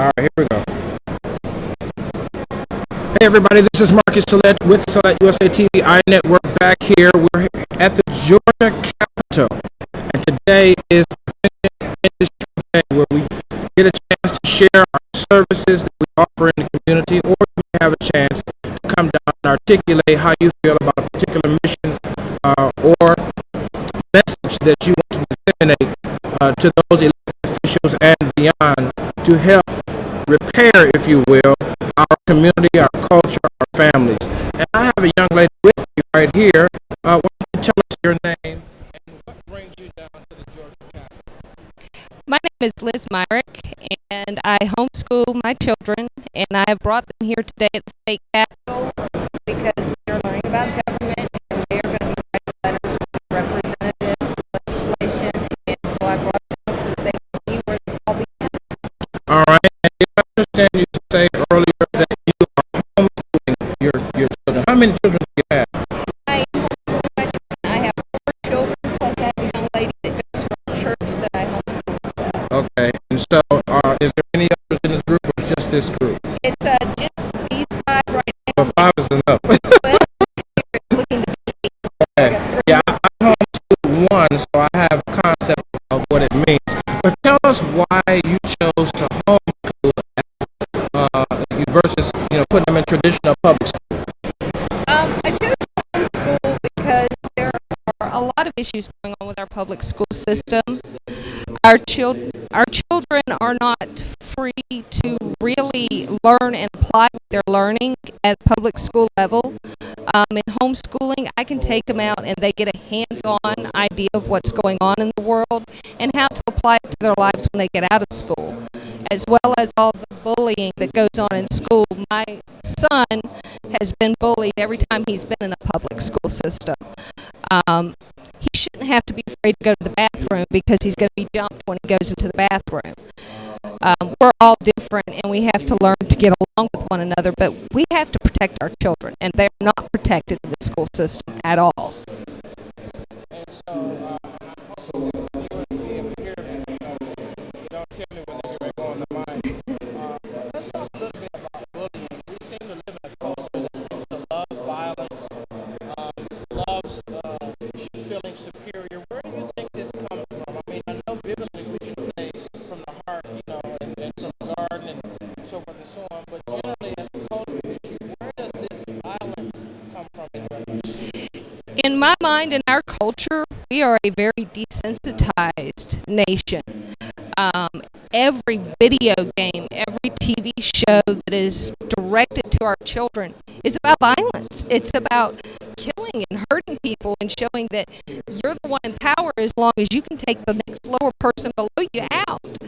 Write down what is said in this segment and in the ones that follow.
All right, here we go. Hey everybody, this is Marcus Salette with Salette USA TV Network back here. We're at the Georgia Capitol, and today is Industry Day, where we get a chance to share our services that we offer in the community, or you have a chance to come down and articulate how you feel about a particular mission or message that you want to disseminate to those elected officials and beyond to help repair, if you will, our community, our culture, our families. And I have a young lady with me right here. Why don't you tell us your name and what brings you down to the Georgia Capitol? My name is Liz Myrick, and I homeschool my children, and I have brought them here today at the state capitol because we are learning about government, and we are going to be writing letters to representatives, legislation, and so I brought them so that they can see where this all begins. All right. And I understand you say earlier that you are homeschooling your children. How many children do you have? I homeschool my children. I have 4 children, plus I have a young lady that goes to our church that I homeschool as well. Okay. And so is there any others in this group, or it's just this group? It's just these 5 right now. Well, 5 is enough. Well, looking to be 8. Okay. Yeah, I homeschool one, so I have a concept of what it means. But tell us why you chose to homeschool versus putting them in traditional public school. I chose homeschool because there are a lot of issues going on with our public school system. Our children are not free to really learn and apply what they're learning at public school level. In homeschooling, I can take them out and they get a hands-on idea of what's going on in the world and how to apply it to their lives when they get out of school, as well as all the bullying that goes on in school. My son has been bullied every time he's been in a public school system. He shouldn't have to be afraid to go to the bathroom because he's going to be jumped when he goes into the bathroom. We're all different, and we have to learn to get along with one another, but we have to protect our children, and they're not protected in the school system at all. And so, you're going to be able to hear me. Don't tell me when they're going on the mic. Let's talk a little bit about bullying. We seem to live in a culture that seems to love violence, loves feeling superior. Where do you think this comes from? I mean, I know biblically we can say from the heart, and from the garden and so forth and so on, but generally as a cultural issue, where does this violence come from in your life? In my mind, in our culture, we are a very desensitized nation. Every video game, every TV show that is directed to our children is about violence. It's about killing and hurting people and showing that you're the one in power as long as you can take the next lower person below you out.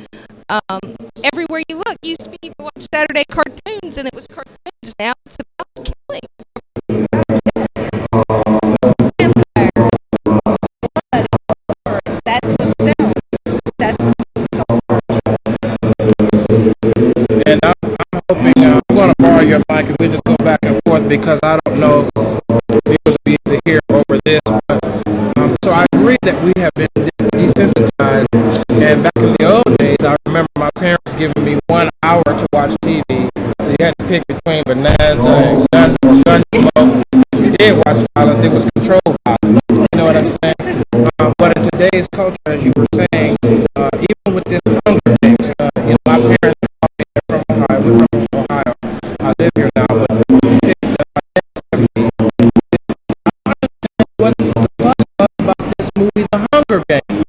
Everywhere you look, used to be you could watch Saturday cartoons and it was cartoons. Now it's about killing. It's about vampires, blood, that's what sells. That's what sells. And I'm hoping I'm going to borrow your mic and we'll just go back and forth because I don't know if viewers will be able to hear over this. But, so I agree that we have been desensitized. And back in the old days, I remember my parents giving me 1 hour to watch TV. So you had to pick between bonanza and gun smoke. If you did watch violence, it was controlled violence. You know what I'm saying? But in today's culture, as you were saying, even with this Hunger Games, my parents are from Ohio. We're from Ohio. I live here now, but he said what the fuss was about this movie, The Hunger Games.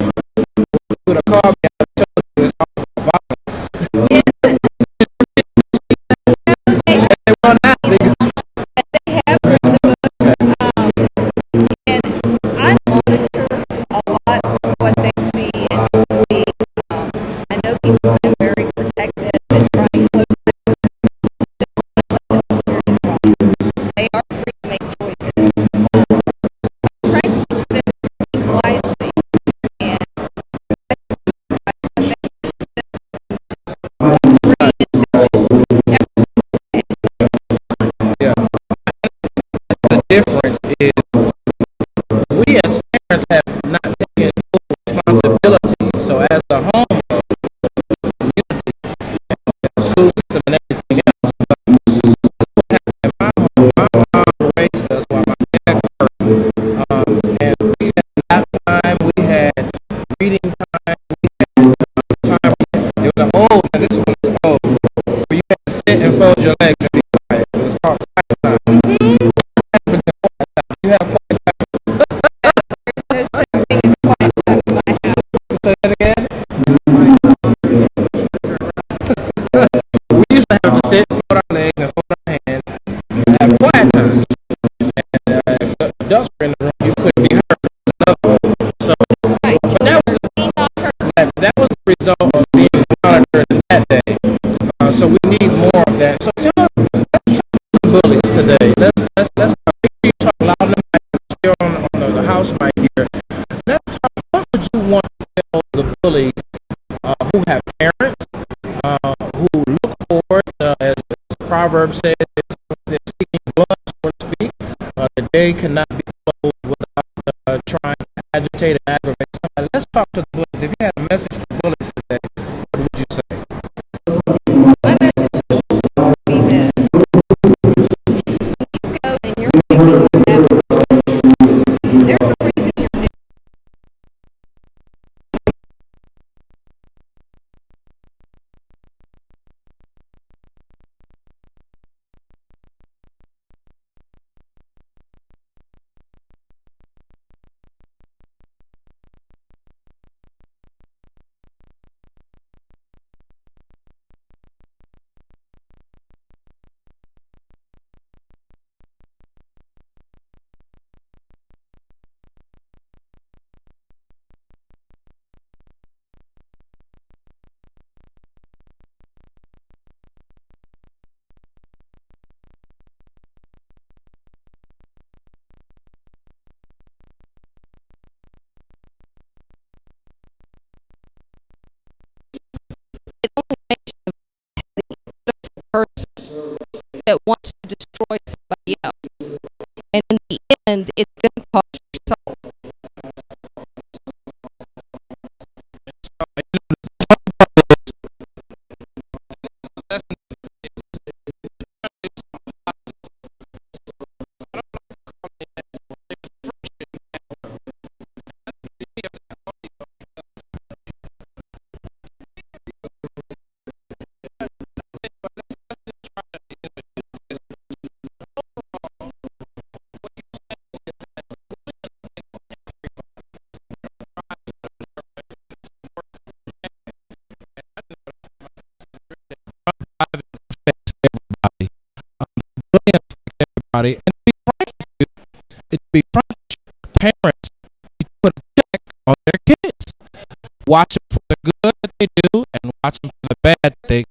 You would have called me and told you it's all about violence. They run out, nigga. They have read the book, and I monitor a lot of what they see and don't see. I know people say I'm very protective and trying close to them. They are free to make choices. I try to teach them to think wisely and Yeah. The difference is we as parents have not taken full responsibility. So as a home, sit and fold your legs and be quiet. It's called quiet time. You have quiet time. There's no such thing as quiet time in my house. Say that again. We used to have to sit, fold our legs, and fold our hands, and have quiet time. And if the adults were in the room, you couldn't be heard. So, Right. but that was Children not heard. that was the result of being monitored in that day. So we need more of that. So tell us, let's talk about bullies today. Let's make sure you talk loud in the mic. Here on the house mic here. Let's talk. What would you want to tell the bullies who have parents who look forward, as the proverb says, they're seeking blood, so to speak. The day cannot be closed without trying to agitate and aggravate somebody. Let's talk to the bullies. If you had a message for bullies today, what would you say? My message to the police would be this. You go and you're picking on that person. There's a reason you're doing it. It only makes you a person that wants to destroy somebody else. And in the end, it's going to cost your soul. Everybody, and to be frank with you, to be frank with you, parents need to put a check on their kids. Watch them for the good that they do and watch them for the bad that they